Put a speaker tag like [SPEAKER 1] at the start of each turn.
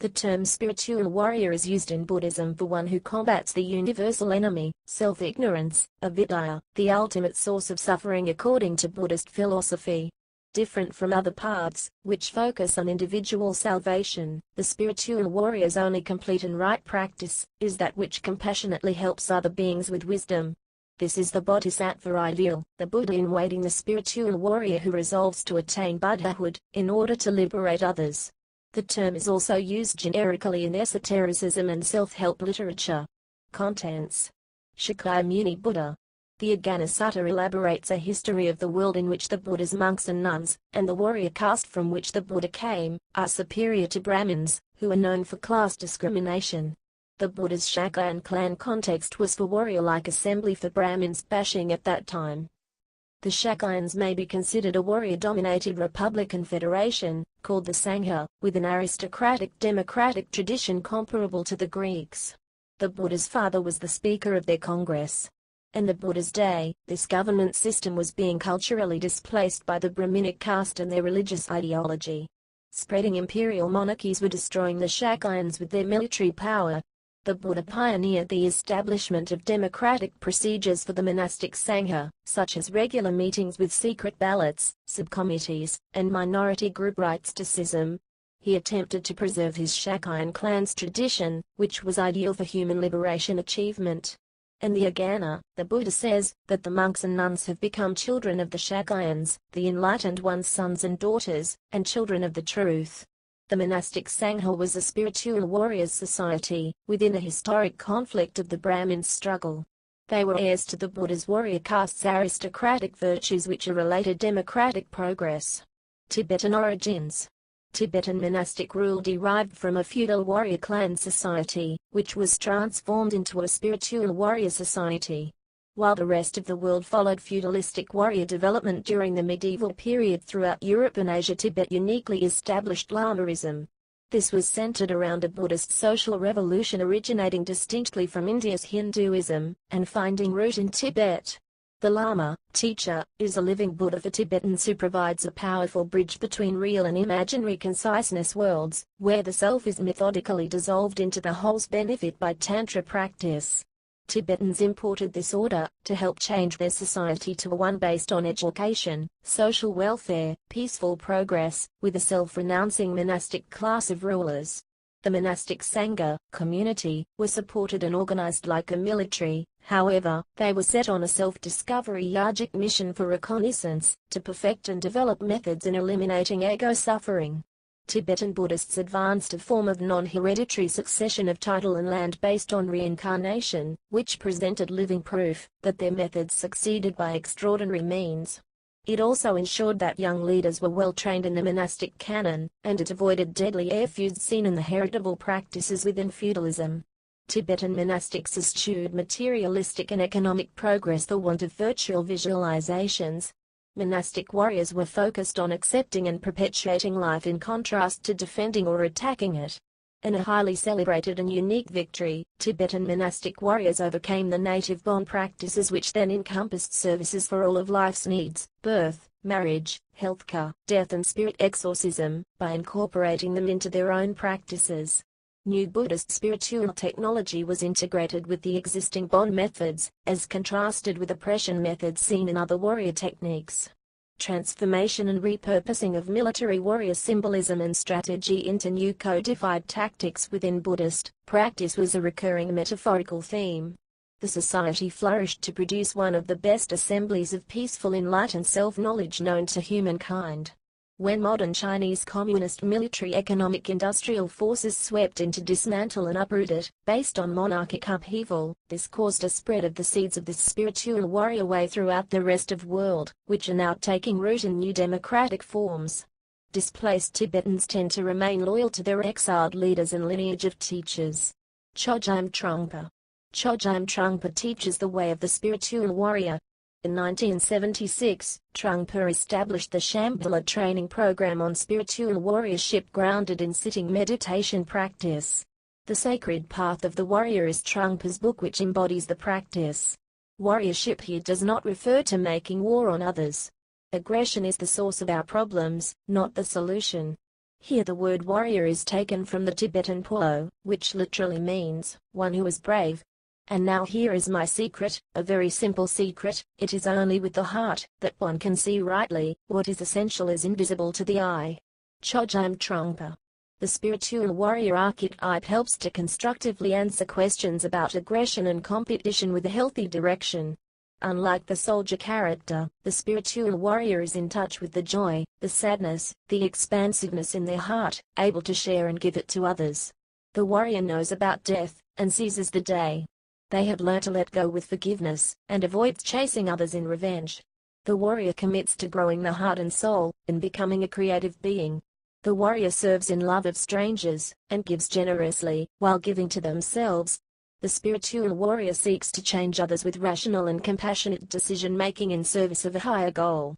[SPEAKER 1] The term spiritual warrior is used in Buddhism for one who combats the universal enemy, self-ignorance, avidya, the ultimate source of suffering according to Buddhist philosophy. Different from other paths, which focus on individual salvation, the spiritual warrior's only complete and right practice is that which compassionately helps other beings with wisdom. This is the Bodhisattva ideal, the Buddha in waiting, the spiritual warrior who resolves to attain buddhahood in order to liberate others. The term is also used generically in esotericism and self-help literature. Contents. Shakyamuni Buddha. The Agganasutta elaborates a history of the world in which the Buddha's monks and nuns, and the warrior caste from which the Buddha came, are superior to Brahmins, who are known for class discrimination. The Buddha's Shakayan clan context was for warrior-like assembly for Brahmins bashing at that time. The Shakayans may be considered a warrior-dominated republican federation, called the Sangha, with an aristocratic democratic tradition comparable to the Greeks. The Buddha's father was the speaker of their congress. In the Buddha's day, this government system was being culturally displaced by the Brahminic caste and their religious ideology. Spreading imperial monarchies were destroying the Shakayans with their military power. The Buddha pioneered the establishment of democratic procedures for the monastic Sangha, such as regular meetings with secret ballots, subcommittees, and minority group rights to schism. He attempted to preserve his Shakayan clan's tradition, which was ideal for human liberation achievement. In the Agana, the Buddha says that the monks and nuns have become children of the Shakayans, the enlightened one's sons and daughters, and children of the truth. The monastic Sangha was a spiritual warriors' society, within a historic conflict of the Brahmins' struggle. They were heirs to the Buddha's warrior caste's aristocratic virtues which are related democratic progress. Tibetan origins. Tibetan monastic rule derived from a feudal warrior clan society, which was transformed into a spiritual warrior society. While the rest of the world followed feudalistic warrior development during the medieval period throughout Europe and Asia, Tibet uniquely established Lamaism. This was centered around a Buddhist social revolution originating distinctly from India's Hinduism, and finding root in Tibet. The Lama, teacher, is a living Buddha for Tibetans who provides a powerful bridge between real and imaginary conciseness worlds, where the self is methodically dissolved into the whole's benefit by Tantra practice. Tibetans imported this order to help change their society to one based on education, social welfare, peaceful progress, with a self-renouncing monastic class of rulers. The monastic Sangha community was supported and organized like a military. However, they were set on a self-discovery yogic mission for reconnaissance, to perfect and develop methods in eliminating ego suffering. Tibetan Buddhists advanced a form of non-hereditary succession of title and land based on reincarnation, which presented living proof that their methods succeeded by extraordinary means. It also ensured that young leaders were well trained in the monastic canon, and it avoided deadly air feuds seen in the heritable practices within feudalism. Tibetan monastics eschewed materialistic and economic progress for want of virtual visualizations. Monastic warriors were focused on accepting and perpetuating life in contrast to defending or attacking it. In a highly celebrated and unique victory, Tibetan monastic warriors overcame the native bond practices which then encompassed services for all of life's needs, birth, marriage, healthcare, death and spirit exorcism, by incorporating them into their own practices. New Buddhist spiritual technology was integrated with the existing bond methods, as contrasted with oppression methods seen in other warrior techniques. Transformation and repurposing of military warrior symbolism and strategy into new codified tactics within Buddhist practice was a recurring metaphorical theme. The society flourished to produce one of the best assemblies of peaceful enlightened self-knowledge known to humankind. When modern Chinese communist military economic industrial forces swept in to dismantle and uproot it, based on monarchic upheaval, this caused a spread of the seeds of this spiritual warrior way throughout the rest of the world, which are now taking root in new democratic forms. Displaced Tibetans tend to remain loyal to their exiled leaders and lineage of teachers. Chogyam Trungpa. Chogyam Trungpa teaches the way of the spiritual warrior. In 1976, Trungpa established the Shambhala training program on spiritual warriorship grounded in sitting meditation practice. The Sacred Path of the Warrior is Trungpa's book which embodies the practice. Warriorship here does not refer to making war on others. Aggression is the source of our problems, not the solution. Here the word warrior is taken from the Tibetan po, which literally means, one who is brave. And now here is my secret, a very simple secret. It is only with the heart that one can see rightly. What is essential is invisible to the eye. Chogyam Trungpa. The spiritual warrior archetype helps to constructively answer questions about aggression and competition with a healthy direction. Unlike the soldier character, the spiritual warrior is in touch with the joy, the sadness, the expansiveness in their heart, able to share and give it to others. The warrior knows about death, and seizes the day. They have learned to let go with forgiveness, and avoids chasing others in revenge. The warrior commits to growing the heart and soul, and becoming a creative being. The warrior serves in love of strangers, and gives generously, while giving to themselves. The spiritual warrior seeks to change others with rational and compassionate decision-making in service of a higher goal.